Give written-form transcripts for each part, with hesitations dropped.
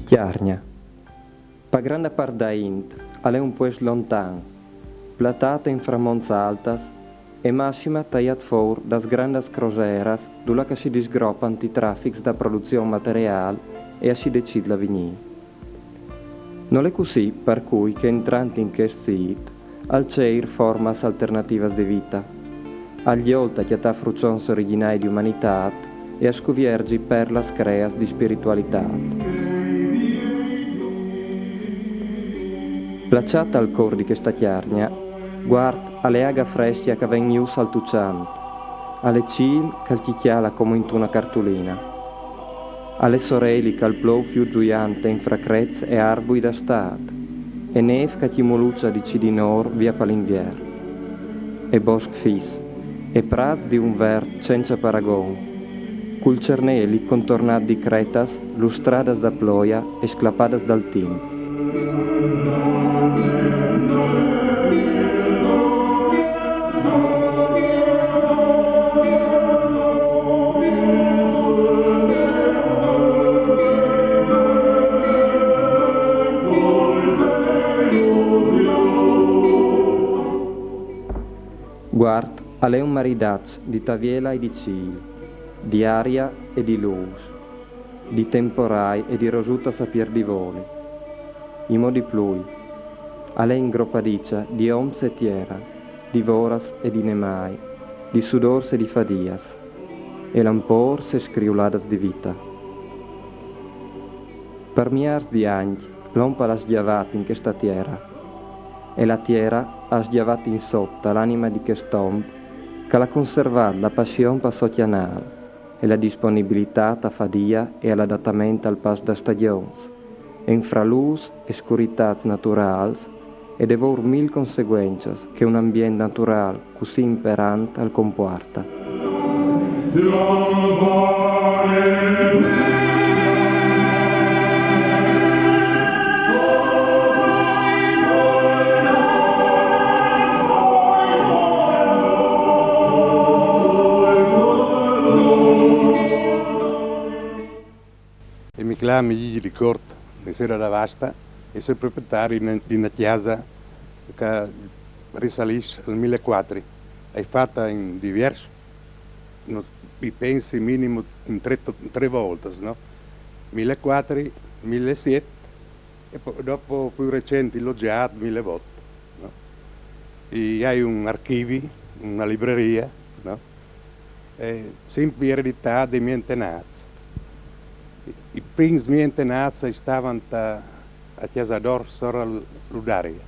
Chiarnia. Pa grande part da int, ale un pues lontan, platata in framonza altas, e massima tagliat for das grandes croseras, dula che si disgroppan i traffics da produzione materiale e a si decid la vigni. Non è così per cui che entranti in questo sit, al ceir formas alternativas de vita, agli olta che ta fruzzons originai di umanità e a scuviergi per las creas di spiritualità. Placciata al cor di questa chiarnia, guard alle aga frescia che ven ius al tucciant, alle cil che ti chiala come in una cartolina, alle sorelli che al plou più giuiante in fracrez e arbui da stat, e nev che ti moluccia di cidinor via palinvier, e bosc fis, e praz di un vert senza paragon, cul cerneli contornat di cretas, lustradas da ploia e sclapadas dal tim. Guard, alle un maridaz di taviela e di cil, di aria e di luz, di temporai e di rosuta sapier di voli. I modi plui, alle ingroppadiccia di oms e tiera, di voras e di nemai, di sudors e di fadias, e lampors e scriuladas di vita. Per miars di agni, l'ompa l'ha schiavat in questa tiera, e la tiera ha schiavat in sotto l'anima di quest'om che l'ha conservato la passione per sochianare e la disponibilità a fadia e all'adattamento al pas da stagioni, e in fra luz e scurità naturali e devor mil conseguenze che un ambiente naturale così imperante al comporta. Mi chiamo Gigi Ricordo, di Sera da Vasta, e sono proprietario di una chiesa che risalisce al 1400. È fatta in diversi, mi pensi minimo in tre volte, no? 1400, 1700 e poi dopo più recenti loggiato 1000 volte. No? E hai un archivio, una libreria, no? E sempre eredità dei miei antenati. I primi miei antenati stavano a Chiesa d'Or sopra l'Udaria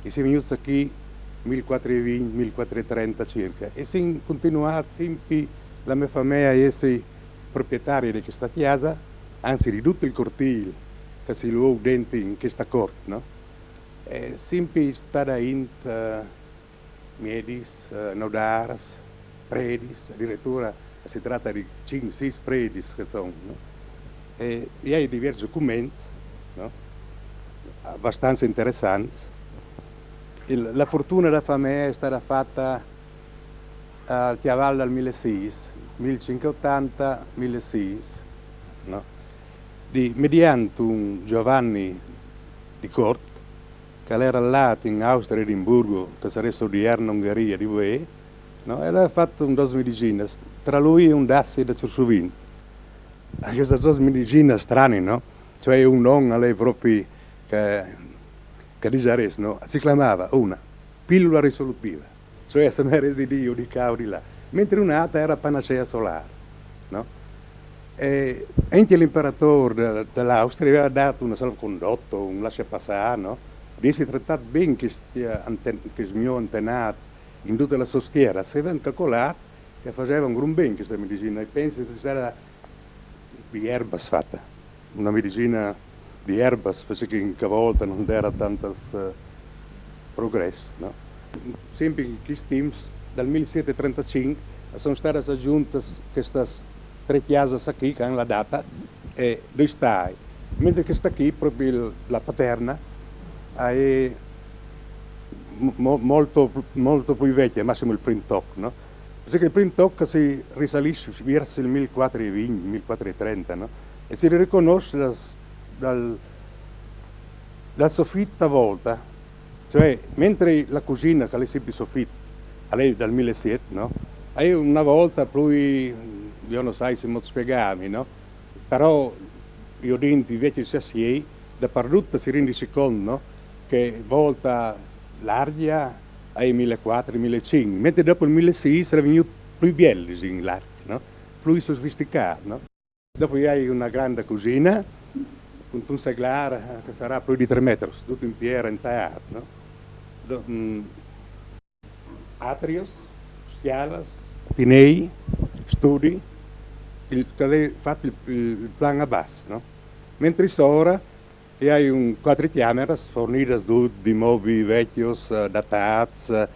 e si venuti qui 1420, 1430 circa e si continuato sempre la mia famiglia a essere proprietaria di questa chiesa, anzi di tutto il cortile che si luogo dentro in questa corte, no? E sempre stata in medis, nodaras, predis, addirittura si tratta di 5-6 predis che sono, no? E hai diversi documenti, no? Abbastanza interessanti. La fortuna della famiglia è stata fatta al cavallo del 1580-1600, no? Mediante un Giovanni di Corte, che era là in Austria, Edimburgo, che sarebbe odierna Ungheria di Ue, no? E aveva fatto un dos medicine, tra lui e un dassi da Ciursuvin. Queste due medicine strane, no? Cioè un nome a lei proprio che dice no? Si chiamava una pillola risolutiva, cioè se ne residio di qua o di là, mentre un'altra era panacea solare, no? E anche l'imperatore dell'Austria aveva dato un salvacondotto, un lasciapassare, no? Di si trattato bene che il mio antenato in tutta la sostiera, si avevano calcolato che faceva un gran bene questa medicina, e pensi che c'era di erbas fatta, una medicina di erbas, perché in che volta non era tanto progresso, no? Sempre in questi teams, dal 1735 sono state aggiunte queste tre chiese qui, che hanno la data, e due stai, mentre che sta qui, proprio la paterna, è molto più vecchia, massimo il Printoc, no? Perché il Printoc si risalisce verso il 1420-1430, no? E si riconosce dal dal soffitto a volta, cioè mentre la cucina che è sempre soffitto, è dal 1700, no? È una volta poi, io non so se mi spiegami, no? Però io dentro invece si assieme, dappertutto si rende conto, no? Che volta l'aria è 1400-1500, mentre dopo il 1600 è venuto più bello l'aria, no? Più sofisticato, no? Dopo hai una grande cucina, con un seglare che sarà più di 3 metri, tutto in pietra intagliato, no? Atrios, schialas, tinei, studi, fatto il plan a basso, no? Mentre ora hai 4 camere fornite di mobili vecchi, datati,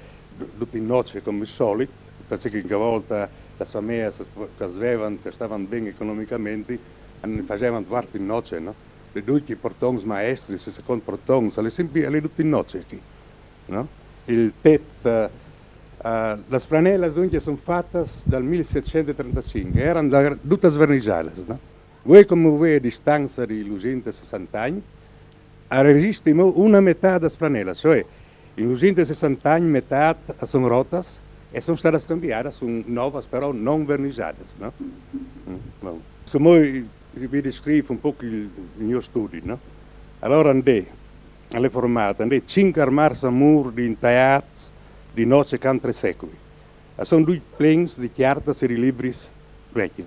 tutti in noce come solito, perché che volta le famiglie che stavano bene economicamente, facevano quarto in noce, no? Le due portoni maestri, il secondo portone, sono sempre tutti in noce qui, no? Il tetto, le spranelle dunque sono fatte dal 1735, erano tutte sverniciate, no? Voi come voi a distanza di 260 anni, registriamo una metà della spranella, cioè in 260 anni metà sono rotte e sono state scambiate, sono nuove però non verniciate, no? Se voi vi descrivo un po' il mio studio, no? Allora andai alle formate, andai 5 armari a muro di intagliati di noce can 3 secoli. Sono 2 plens di cartas e di libri vecchi.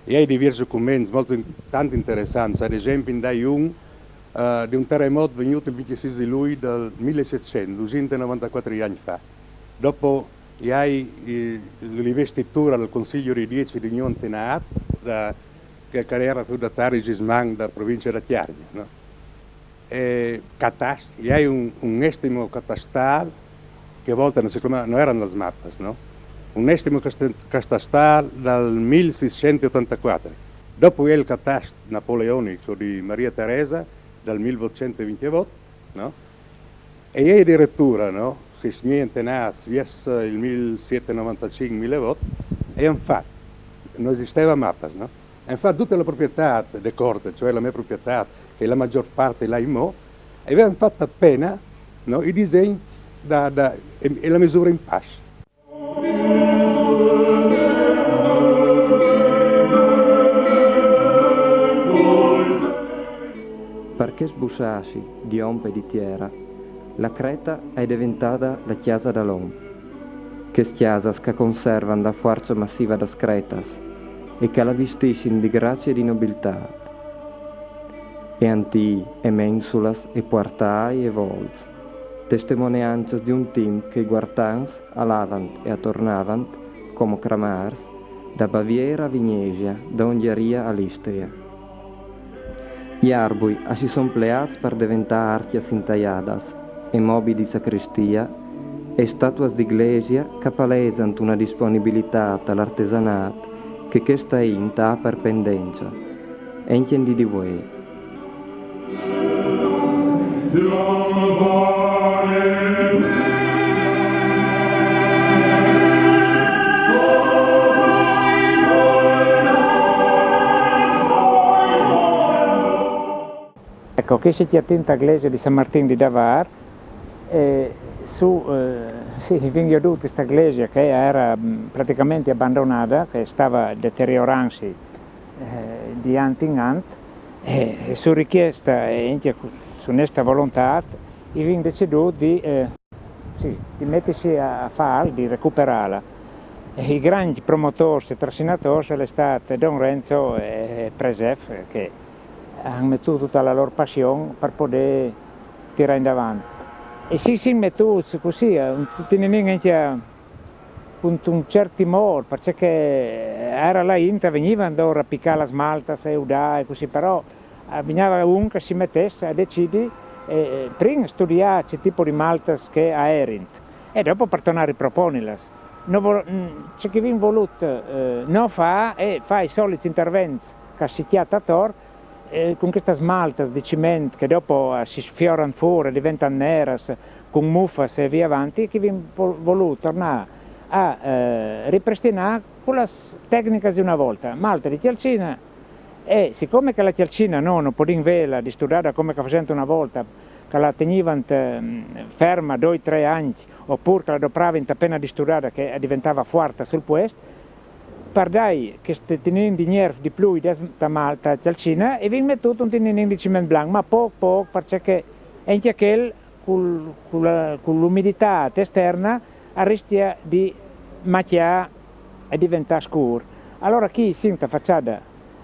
E hai diversi commenti molto tanto interessanti, ad esempio in dai di un terremoto venuto il 26 di luglio del 1700, 294 anni fa. Dopo hai l'investitura del Consiglio di 10 di Unione Tenaat, che era feudatario Gisman da provincia di Chiarnia. No? E hai un estimo catastale che a volte non erano le mappe, no? Un estimo catastale dal 1684. Dopo è il catasto napoleonico di Maria Teresa dal 1828, no? E è addirittura, no? Se niente nasce verso il 1795-1008, e infatti non esisteva mappa, no? E infatti tutte le proprietà delle corte, cioè la mia proprietà, che la maggior parte là in mo, avevano fatto appena, no? I disegni e la misura in passi. Perché sbussassi di ompe di tierra, la creta è diventata la chiesa dall'om, che chiasas che conservano la forza massiva das cretas e che la vestiscono di grazia e di nobiltà. E antii, e mensulas, e portai, e vols, testimonianze di un team che i guardans alavant e attornavant, come cramars, da Baviera a Vignesia, da Ungheria all'Istria. Gli arbui si sono pleati per diventare archias intagliadas e mobili di sacrestia e statue di iglesia che palesano una disponibilità all'artesanato che questa inta ha per pendenza. E intendi di voi. Ecco, che si attenta all'iglesia di San Martin di Davar, vengono giù questa iglesia che era praticamente abbandonata, che stava deteriorandosi di anno in anno, e su richiesta e su questa volontà, vengono deciso di mettersi a fare, di recuperarla. E i grandi promotori e trascinatori sono stati Don Renzo e Presef, che hanno messo tutta la loro passione per poter tirare in avanti. E si mettono così, in un certo modo, perché era là intra, venivano a piccare la smalta, e così, però veniva uno che si mettesse a decidere, prima studiare che tipo di malta che erano, e dopo per tornare a proporle. C'è chi viene voluto non fa e fa i soliti interventi che si chiama a torno, con queste smaltas di cemento che dopo si sfiorano fuori, diventano nere, con muffas e via avanti, che viene voluto tornare a ripristinare con le tecniche di una volta. Malta di tialcina, e siccome che la tialcina non può in vela di studiare come facendo una volta, che la tenevano ferma 2-3 anni, oppure che la dopravano appena di studiare che diventava forte sul puesto, pardai che tenevano di nervi di più da Malta a Cina e vi mettuto un tenino di cemento bianco, ma poco, perché anche quel con l'umidità esterna rischia di macchiare e diventare scuro. Allora chi si facciata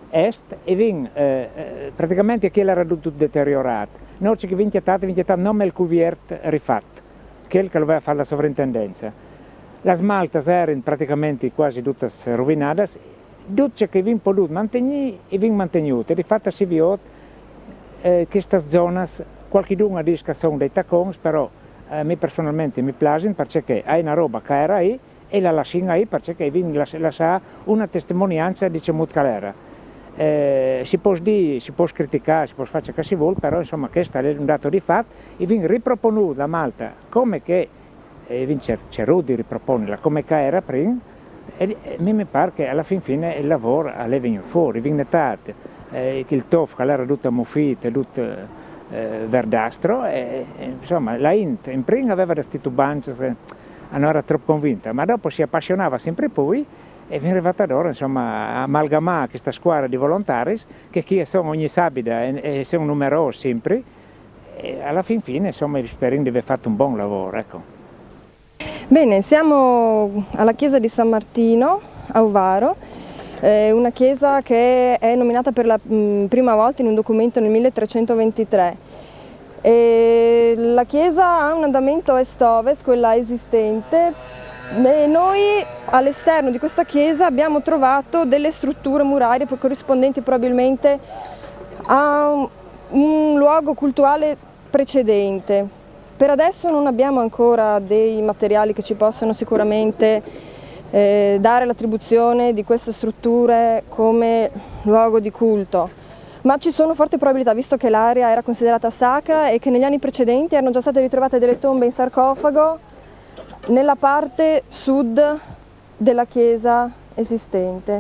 est e vin praticamente che era tutto deteriorato. Noi che vince tanto non il cuviert rifatto, che lo doveva fare la sovrintendenza. Le smaltas erano praticamente quasi tutte rovinate, tutte che vin potuto mantenere e vin mantenute. Di fatto si vede queste zone, qualcuno dice che sono dei tacconi, però a me personalmente mi piacciono perché è una roba che era lì e la lasciano lì perché vin lascia una testimonianza di come era. Si può dire, si può criticare, si può fare ciò che si vuole, però insomma questo è un dato di fatto e viene riproponuto da Malta come che c'è Rudi riproponila come che era prima e mi pare che alla fine il lavoro è venuto fuori, viene notato il tofu che era tutto muffito, tutto verdastro e insomma la Int in prima aveva questi tubanci non era troppo convinta, ma dopo si appassionava sempre più e viene arrivata ora insomma a amalgamare questa squadra di volontari che chi sono ogni sabato e sono numerosi sempre e alla fine insomma spero di aver fatto un buon lavoro, ecco. Bene, siamo alla chiesa di San Martino a Ovaro, una chiesa che è nominata per la prima volta in un documento nel 1323. La chiesa ha un andamento est-ovest, quella esistente. E noi all'esterno di questa chiesa abbiamo trovato delle strutture murarie corrispondenti probabilmente a un luogo cultuale precedente. Per adesso non abbiamo ancora dei materiali che ci possono sicuramente dare l'attribuzione di queste strutture come luogo di culto, ma ci sono forti probabilità, visto che l'area era considerata sacra e che negli anni precedenti erano già state ritrovate delle tombe in sarcofago nella parte sud della chiesa esistente.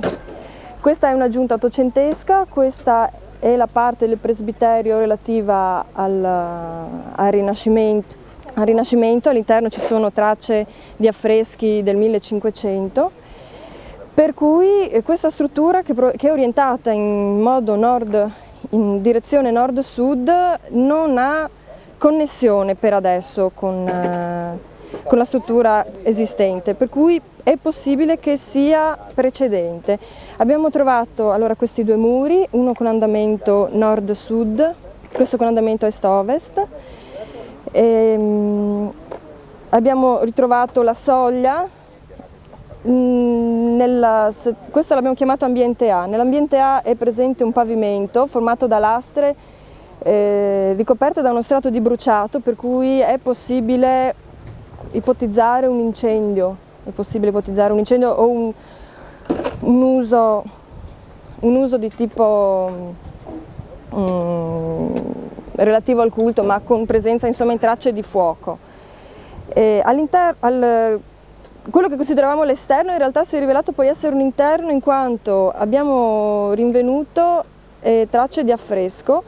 Questa è una giunta ottocentesca, questa è la parte del presbiterio relativa al Rinascimento, all'interno ci sono tracce di affreschi del 1500, per cui questa struttura che è orientata in direzione nord-sud non ha connessione per adesso con la struttura esistente, per cui è possibile che sia precedente. Abbiamo trovato allora questi due muri, uno con andamento nord-sud, questo con andamento est-ovest. Abbiamo ritrovato la soglia, questo l'abbiamo chiamato ambiente A. Nell'ambiente A è presente un pavimento formato da lastre ricoperte da uno strato di bruciato, per cui è possibile ipotizzare un incendio, o un uso di tipo relativo al culto, ma con presenza insomma in tracce di fuoco. Quello che consideravamo l'esterno in realtà si è rivelato poi essere un interno, in quanto abbiamo rinvenuto tracce di affresco.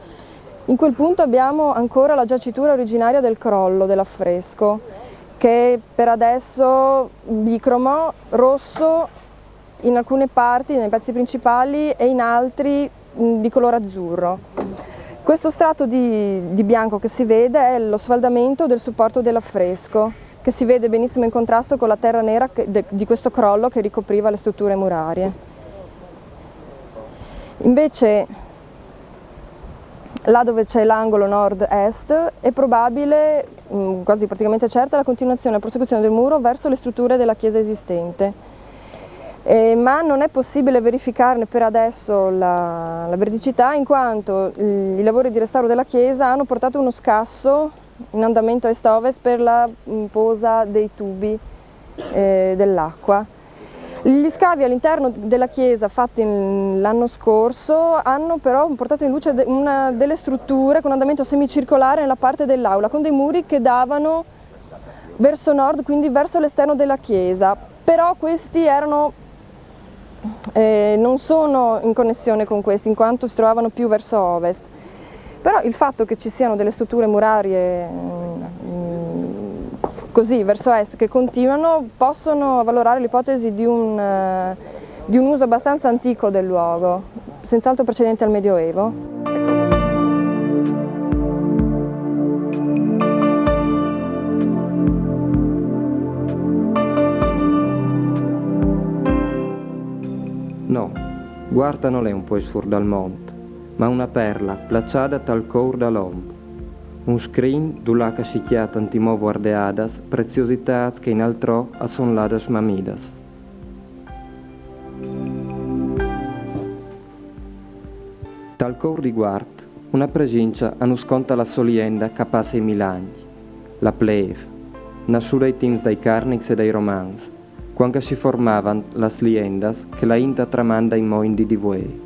In quel punto abbiamo ancora la giacitura originaria del crollo dell'affresco, che per adesso bicromo, rosso in alcune parti, nei pezzi principali, e in altri di colore azzurro. Questo strato di bianco che si vede è lo sfaldamento del supporto dell'affresco, che si vede benissimo in contrasto con la terra nera di questo crollo che ricopriva le strutture murarie. Invece, là dove c'è l'angolo nord-est, è probabile, quasi praticamente certa, la continuazione e la prosecuzione del muro verso le strutture della chiesa esistente. Ma non è possibile verificarne per adesso la veridicità, in quanto i lavori di restauro della chiesa hanno portato uno scasso in andamento est-ovest per la posa dei tubi dell'acqua. Gli scavi all'interno della chiesa fatti l'anno scorso hanno però portato in luce delle strutture con andamento semicircolare nella parte dell'aula, con dei muri che davano verso nord, quindi verso l'esterno della chiesa, però questi non sono in connessione con questi, in quanto si trovavano più verso ovest. Però il fatto che ci siano delle strutture murarie così verso est che continuano possono avvalorare l'ipotesi di un uso abbastanza antico del luogo, senz'altro precedente al Medioevo. No, Guarta non è un po' sur dal monte, ma una perla placciata tal cour da l'omb. Un screen d'ula che si chiata antimovo ardeadas, preziositats che in altro son ladas mamidas. Tal cour di Guart, una pregincia annusconta la solienda che passa i milagni, la pleve, nasciuta ai teams dai Carnix e dai Romans, quando si formavano las liendas che la inta tramanda in moindi di vuei.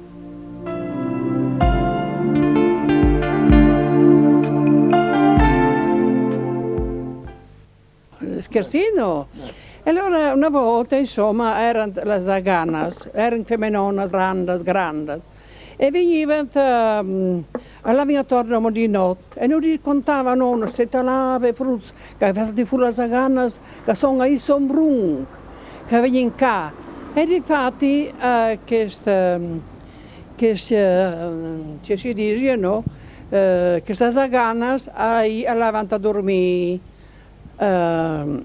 Scherzino? E allora una volta, insomma, erano le zaganas, erano femminone grandi, e venivano alla attorno di notte, e non raccontavano se talave frutti, che avevano fu le zaganas, che sono ai sombrung, che venivano qua. E difatti, che si dice, no? Queste zaganas andavano a dormire. E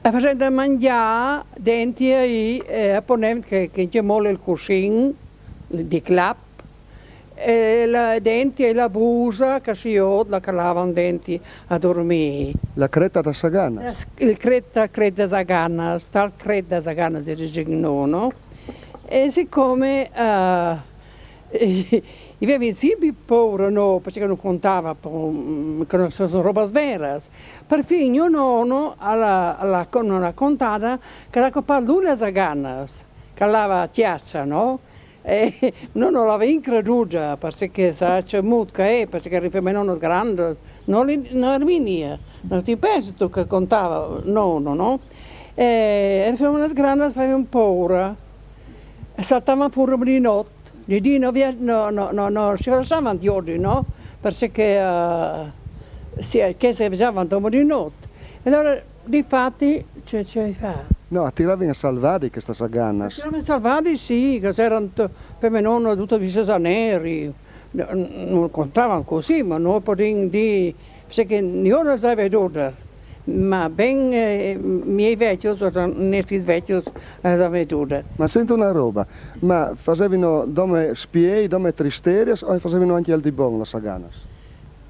facendo mangiare dentro e ponevano che ci muove il cuscino di clap e la denti e la busa che si odla che lavano denti a dormire. La creta da Sagana? Il creta Sagana, sta il creta Sagana di Regigno, e siccome io avevo sempre paura, no, perché non contava che non sono robe vere. Perfino mio nonno ha raccontato che era capito le zaganas, che aveva chiaccia, no? E nonno l'aveva increduta, perché c'è molto che è, perché era per me nonno grande, non Arminia, non ti pensi tu che contava nonno, no? E per me grandi avevano paura, e saltavano pure di notte. Di dì no, si lasciavano di oggi, no? Perché che si facevano dopo di notte. E allora, difatti, ce fa. No, tiravano a salvare queste Saganas. Tiravano a salvare, sì, che erano per me non tutti visi neri. Non contavano così, ma non potevano dire, perché io non le veduto. Ma ben miei vecchi, nesti vecchi, le veduto. Ma sento una roba, ma facevano dome spiei, dome tristerias o facevano anche al di bon le Saganas?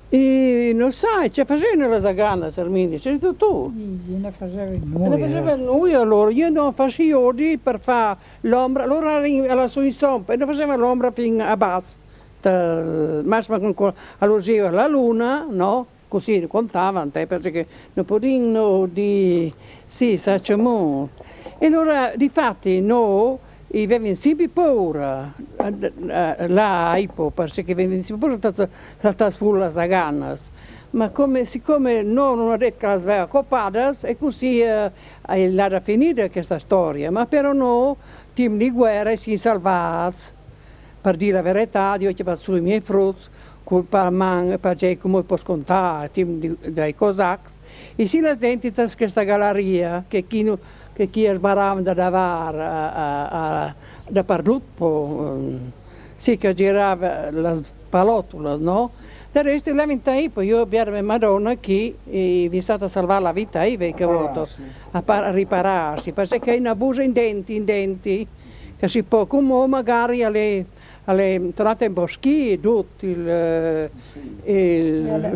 E non sai, ci facevano le Saganas, Armini, sei tu? Ne facevi Ne faceva noi allora, io non facevo oggi per fare l'ombra, loro erano alla sua insomma, e non faceva l'ombra fino a basso, massimo all'uscita la luna, no? Così contavano, perché non potevano dire, sì, facciamo. E allora, difatti, noi avevamo sempre paura, là, perché avevamo sempre paura saltare fuori le Saganas. Ma siccome noi non abbiamo detto che le avevano coppate, e così è finita questa storia. Ma per noi, team di guerra, si salvati. Per dire la verità, io ho fatto sui miei frutti, colpa man, perché come posso contare, dai Cossacchi, e si la identità di questa galleria, che chi sbarava da davare dappertutto, sì che girava le pallottole, no? Del resto la vita io abbiamo Madonna che è stata a salvare la vita che ho avuto a ripararsi, perché è una busa in denti, che si può come magari alle tornate in boschi tutto il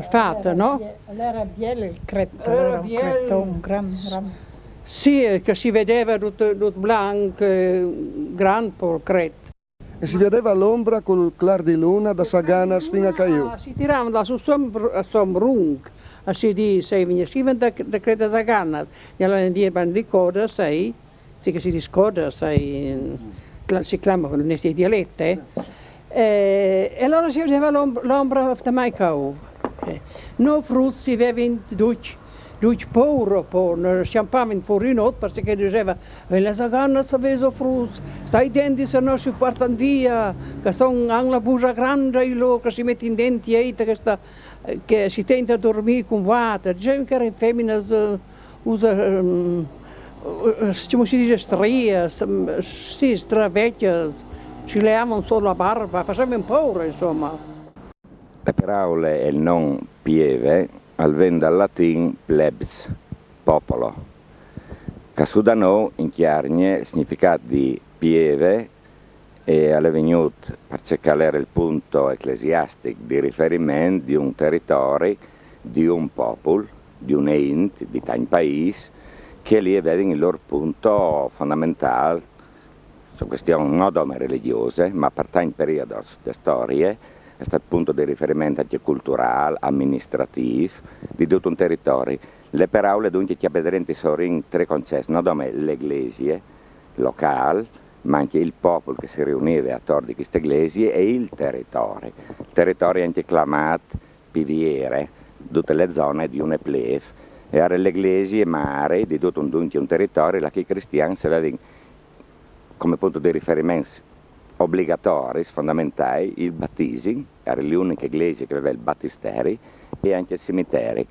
fatto, no? Era biele il cretto, era un gran. Sì, che si vedeva tutto bianco, gran por cretto. E si vedeva l'ombra col clar di luna da Saganas fino a Caiù. Si tiravano da su sombrung, si dice, venivano da creta Saganas, e alla dievano di coda, sai, sì che si discoda, sai, si chiama con questi dialetti, e allora si vedeva l'ombra da Maicau. No frutti si avevano duci, Duci paura, non sciampavano fuori notte perché diceva la sagana sapeva frus, stai denti se non si portano via, che sono una busa grande che si mette in denti che si tenta a dormire con water. Diceva che le femmine usa, come si dice, strie, sì, stravecchie, si leavano solo la barba, facevano paura insomma. Le parole e il non pieve alven dal latin plebs, popolo, che su da noi in chiarnie significato di pieve e alle venuto per cercare il punto ecclesiastico di riferimento di un territorio, di un popolo, di un ent, di un paese, che lì vedono il loro punto fondamentale su questioni non religiose, ma per tanti periodi di storia, è stato punto di riferimento anche culturale, amministrativo, di tutto un territorio. Le parole dunque che vedrete sono in tre concetti, non solo l'Iglesia locale, ma anche il popolo che si riuniva attorno di queste iglesie e il territorio. Il territorio è anche chiamato piviere, tutte le zone di una pleve, e era l'Iglesia mare di tutto un territorio, la che i cristiani si avevano come punto di riferimento obbligatori, fondamentali, il battesimo, era l'unica iglesia che aveva il battisteri, e anche il cimitero.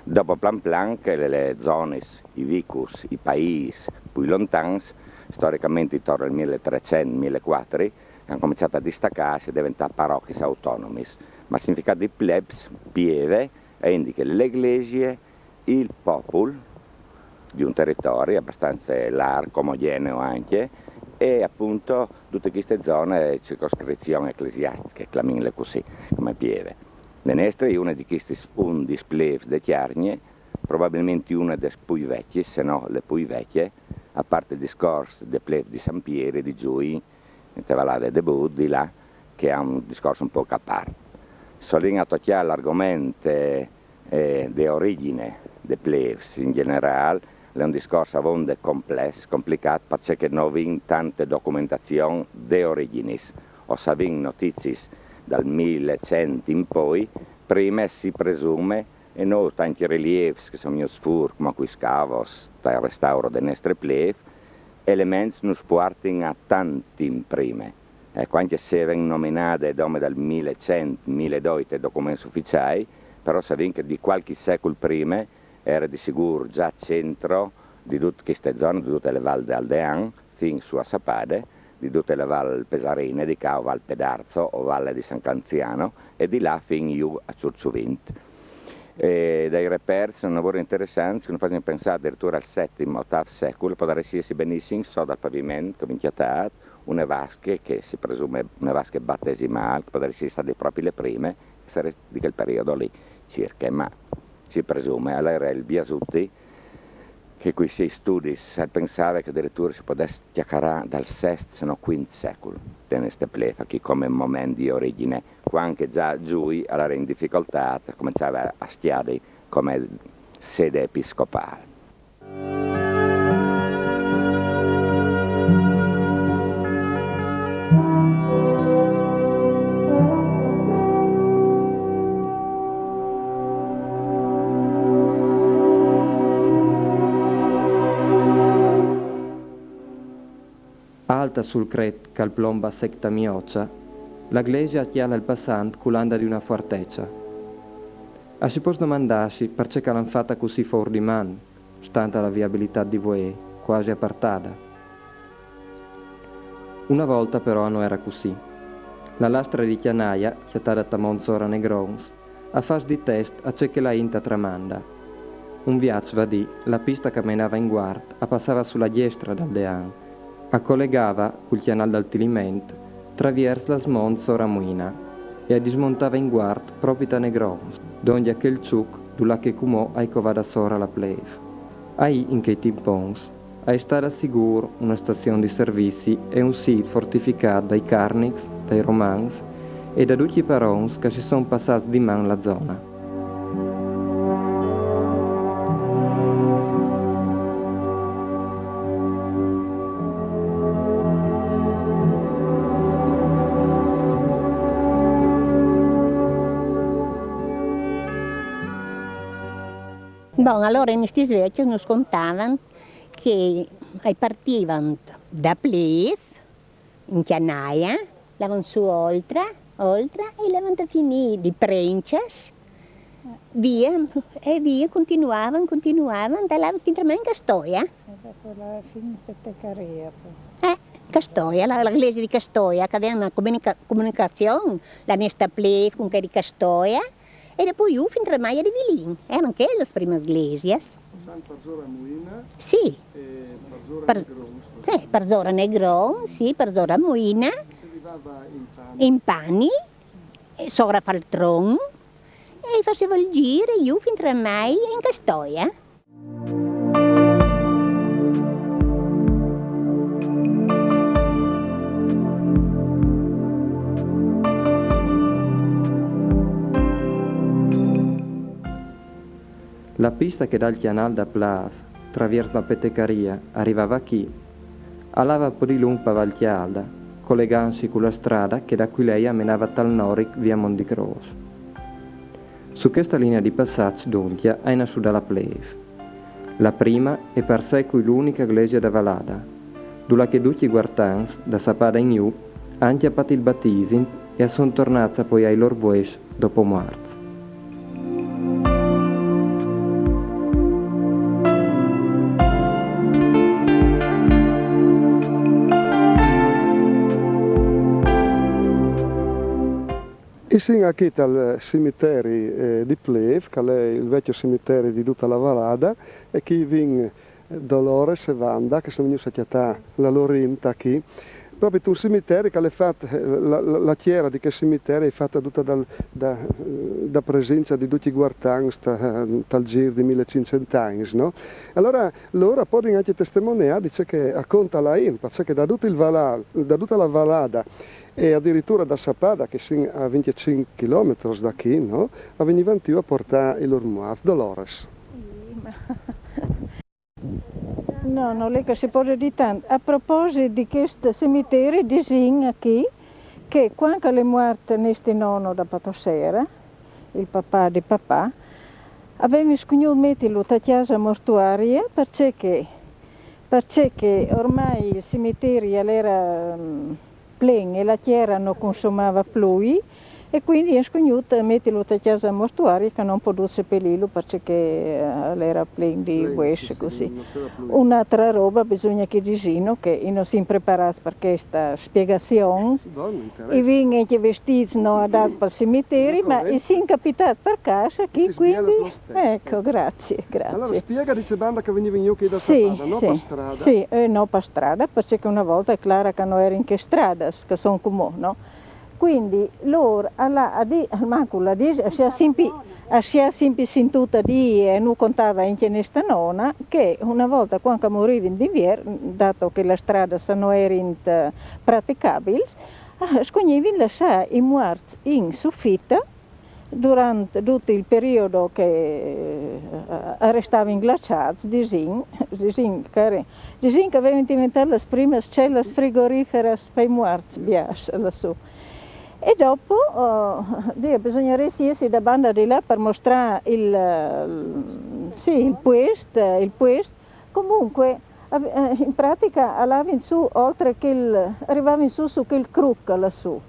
Dopo plan plan che le zone, i vicus, i paesi più lontani, storicamente intorno al 1300-1400, hanno cominciato a distaccarsi e diventare parrocchie autonome. Ma il significato di plebs, pieve, indica l'iglesia, il popolo di un territorio abbastanza largo, omogeneo anche, e appunto tutte queste zone circoscrizioni ecclesiastiche, chiamiamole così, come pieve. Le nostre è una di queste 11 plebs di Chiarnie, probabilmente una delle più vecchie, se no le più vecchie, a parte il discorso dei plebs di San Piero, di Giui, in Tevalade de Bud, di là, che ha un discorso un po' a parte. Solino a toccare l'argomento di origine dei plebs in generale, è un discorso a volte complesso, complicato, perché non abbiamo tante documentazioni di origini, o se abbiamo notizie dal 1100 in poi, prima si presume, e non tanti rilievi che sono sfur, come qui scavos, dal restauro delle nostre pleve, elementi non portano a tanti prima. Ecco, anche se vengono nominate dal 1100-1200 documenti ufficiali, però sappiamo che di qualche secolo prima era di sicuro già centro di tutte queste zone, di tutte le valli d'Aldean, fin su a Sapade, di tutte le valli pesarine, di Cao, Val Pedarzo o Valle di San Canziano, e di là fin giù a Ciurciuvint. Dai reper sono lavori interessanti che non fanno pensare addirittura al VII-VIII secolo, potrebbe essersi benissimo so dal pavimento cominciato, una vasche che si presume una vasche battesimale, che potrebbe essere state proprio le prime, sarebbe di quel periodo lì circa, ma si presume, allora il Biasutti, che qui si studi, pensava che addirittura si potesse chiacchierare dal VI, se no V secolo, di queste plefa, che come momento di origine, qua anche già Giui era in difficoltà, cominciava a stiare come sede episcopale. Alta sul cret cal plomba secta mioccia, la glesia chiala il passante culanda di una forteccia. A si può domandarsi perché l'hanno fatta così fuori di man, stante la viabilità di voi, quasi apartata. Una volta però non era così. La lastra di chianaia, chiatata da Monzora Negrons, a fas di test a ciò che la inta tramanda. Un viaggio va di, la pista che menava in guard, a passava sulla destra dal Dean, a collegava col chianal del Tiliment traverso la Monzora Muina e a dismontava in guard proprio da Negrons, donde aquel ciuc dulla che cumò ai covada sora la pleve. Ai in che timpons, a stare sicuro una stazione di servizi e un sito fortificato dai Carnix, dai Romans e da tutti i parons che si sono passati di man la zona. Bon, allora in questi vecchi ci contavano che partivano da Pleve, in Chianaia, l'avevano su oltre, e l'avevano finito di Prencias, via, e via, continuavano, da là fino a Castoia. E dopo la fine Pettecaria. Castoia, la iglesia di Castoia, che aveva una comunicazione, la nostra Pleve con che di Castoia, e poi io fino a Maia di Vilin. Erano quelle le prime iglesias. San Parzora Muina Sì. e Parzora Negron. Parzora Negron, sì, Parzora Muina. Si vivava in In Pani, sopra Faltron, e faceva il giro io fino a Maia in Castoia. La pista che dal canale da Plav, attraverso la Pettecaria, arrivava qui, allava poi di lungo pavalchialda, collegandosi con la strada che da qui lei ammenava tal Noric via Mondicross. Su questa linea di passaggio d'Untia è su dalla Pleve. La prima è per sé qui l'unica iglesia da Valada, dove che tutti i guartans, da Sapada in giù, hanno chiappato il battesimo e sono tornati poi ai loro bues dopo marzo. E siamo qui al cimitero di Pleve, che è il vecchio cimitero di tutta la Valada, e qui viene Dolores e Wanda, che sono venuti a chiamare la loro inta qui. Proprio un cimitero che è fatto, la chiera di che cimitero è fatta tutta da presenza di tutti i guartani dal giro di 1500 anni, no? Allora loro poi anche testimoniare, dice che racconta la inta, cioè che da tutta la Valada e addirittura da Sapada, che è a 25 km da qui, no? Venivano a portare i loro morti, Dolores. No, non è che si può dire tanto. A proposito di questo cimitero, disegna qui che quando è morto questo nonno da Patosera, il papà di papà, aveva sconosciuto metterlo a chiesa mortuaria perché ormai il cimitero era pieno e la chiesa non consumava più e quindi è sconosciuto metterlo a chiesa mortuaria che non poteva seppellirlo perché era pieno di hueso così. Un'altra roba bisogna che dicano che non si preparasse per questa spiegazione e vengono anche vestiti non adatti per il cimitero ma si capitato per casa che quindi ecco grazie. Allora spiega di se banda che venivano io che da sì, Sapada, non per strada? Sì, non per strada perché una volta è chiaro che non erano che strade che sono come no? Quindi loro si è sempre sentita di e non contava anche questa nonna che una volta quando moriva in d'inverno, dato che le strade non erano praticabili, scognevano lasciare i morti in soffitta durante tutto il periodo che restavano glaciati, dicendo che avevano diventato le prime celle frigorifere per i morti lassù. E dopo bisogna resistere da banda di là per mostrare il puesto. Comunque in pratica arrivavano su, oltre che arrivavano su quel crook lassù,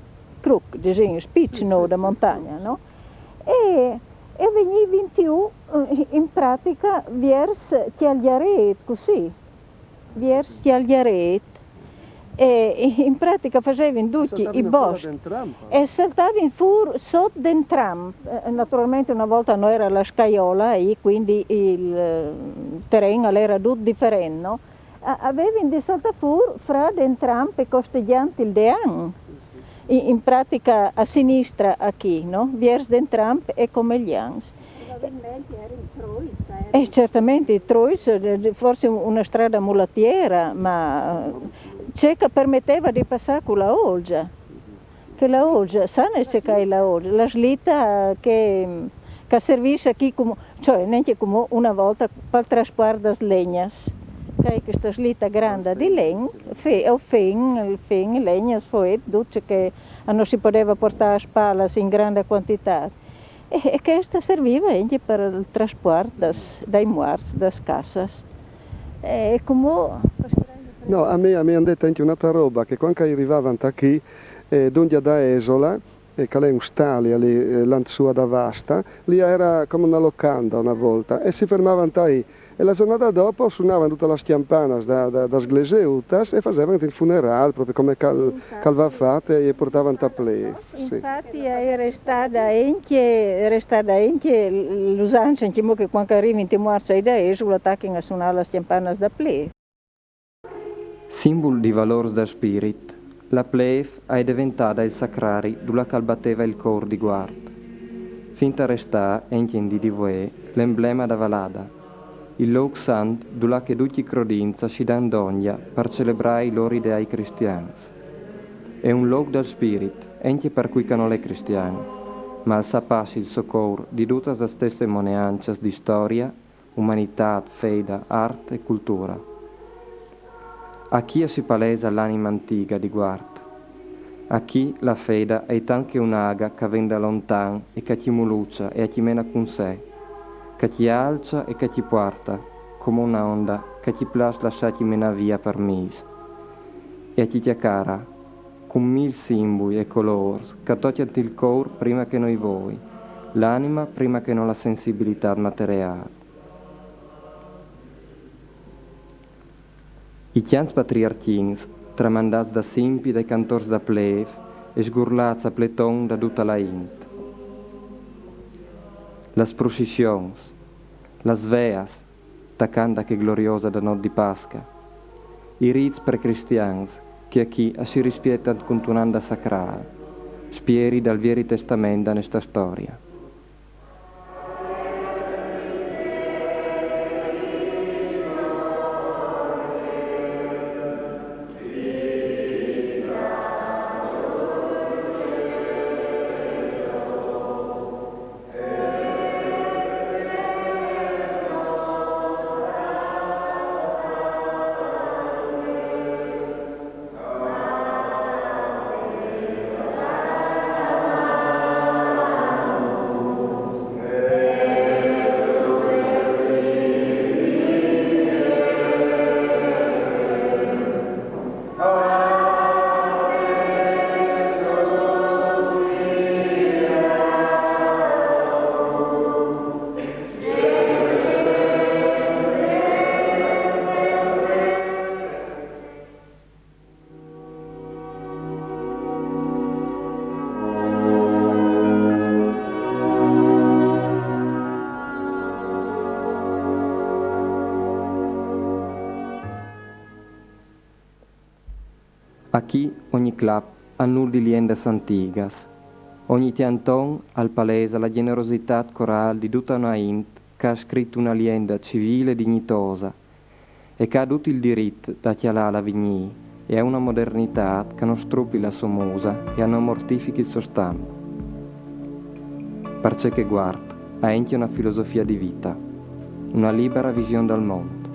disegno, spiccio da montagna, no? E venivano più in pratica verso Chiagliaret, così, verso Chiagliaret. E in pratica facevano tutti i boschi e saltavano fuori sotto den tram. Naturalmente una volta non era la scaiola e quindi il terreno era tutto differente, no? Avevano di saltare fuori fra den tram e Costiglianti il Dean. In pratica a sinistra a chi, no? Verso den tram e Comeglians. Certamente Trois, forse una strada mulattiera, ma c'è che permetteva di passare con la Olgia. Che la Olgia, sai se c'è la Olgia, la slitta che servisce qui come, cioè neanche come una volta per il trasporto delle legnas. Che è questa slitta grande di legno, legnas, tutto che non si poteva portare a spalla in grande quantità. E questa serviva anche per il trasporto dai muars, dalle casse. E come... No, a me hanno detto anche un'altra roba, che quando arrivavano da qui, d'onde da Esola, che è un stalia lì, sua da Vasta, lì era come una locanda una volta, e si fermavano lì. E la giornata dopo suonavano tutte le campanas da Sgleseutas e facevano il funerale, proprio come calva fatte, e portavano a play. Sì. Infatti è restata anche l'usanza che quando arrivi in Timor da Esola attaccano a suonare le campanas da play. Simbolo di valori da spirit, la pleve è diventata il sacrari dove calbatteva il cor di guard. Finta resta, anche in Didivoe, l'emblema da Valada, il luogo santo dove che tutti i crodinza si danno d'ogna per celebrare i loro idei cristiani. È un luogo da spirit, anche per cui non è cristiano, ma al sapassi il soccorso di tutte le testimonianze di storia, umanità, fede, arte e cultura. A chi si palesa l'anima antica di guarda, a chi la fede è anche un'aga che vende lontano e che ti muluccia e ti mena con sé, che ti alza e che ti porta, come una onda che ti plas lasciati mena via per mis, e ti chiacchiera con 1000 simboli e colori che toccano il cuore prima che noi voi, l'anima prima che non la sensibilità materiale. I chians patriarchins, tramandats da simpi dai cantors da plev e sgurlats a pleton da tutta la int. Las processions, las veas, tacanda che gloriosa da not di Pasca, i rits pre-cristians, che a chi si rispietan con un'anda sacrale, spieri dal Vieri Testamento nesta storia. Aquí ogni club annul di liendas antigas, ogni tianton al palesa la generosità coral di tutta una int che ha scritto una lienda civile e dignitosa e che ha tutto il diritto da chialà la vigni e ha una modernità che non struppi la sua musa e non mortifichi il suo stampo. Perché che guarda, ha anche una filosofia di vita, una libera visione del mondo,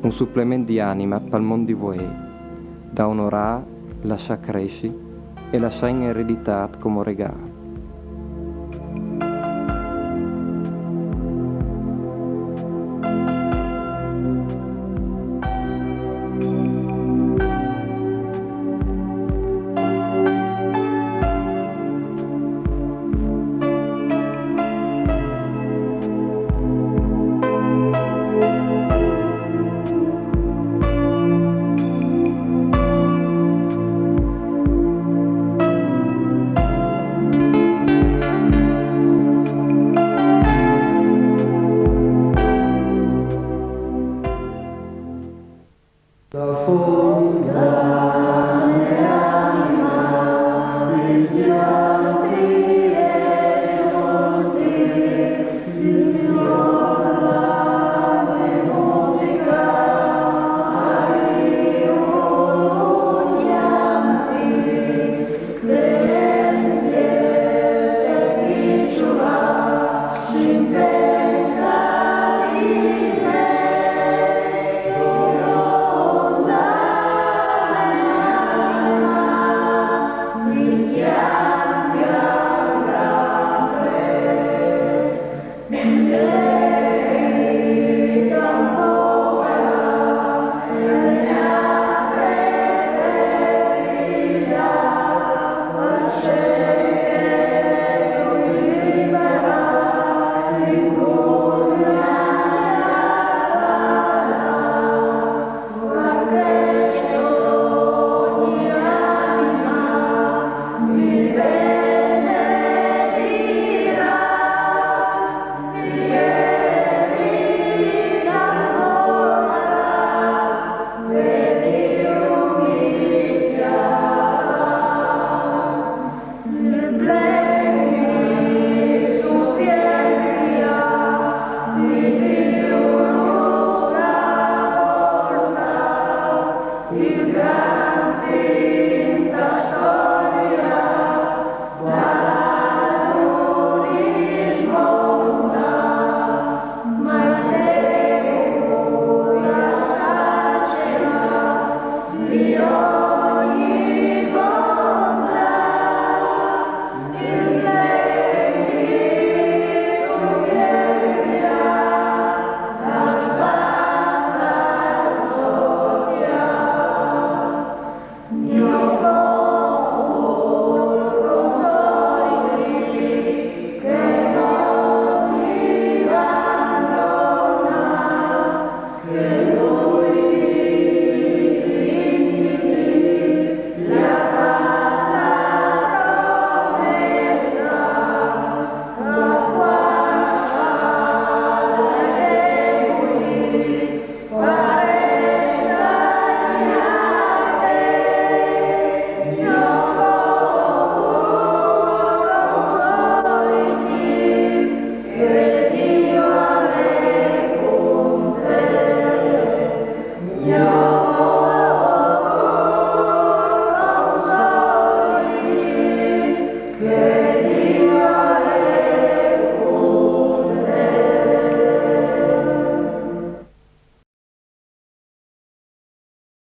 un supplemento di anima per il mondo di voi, da onorare, lasciare crescere e lasciare in eredità come regalo.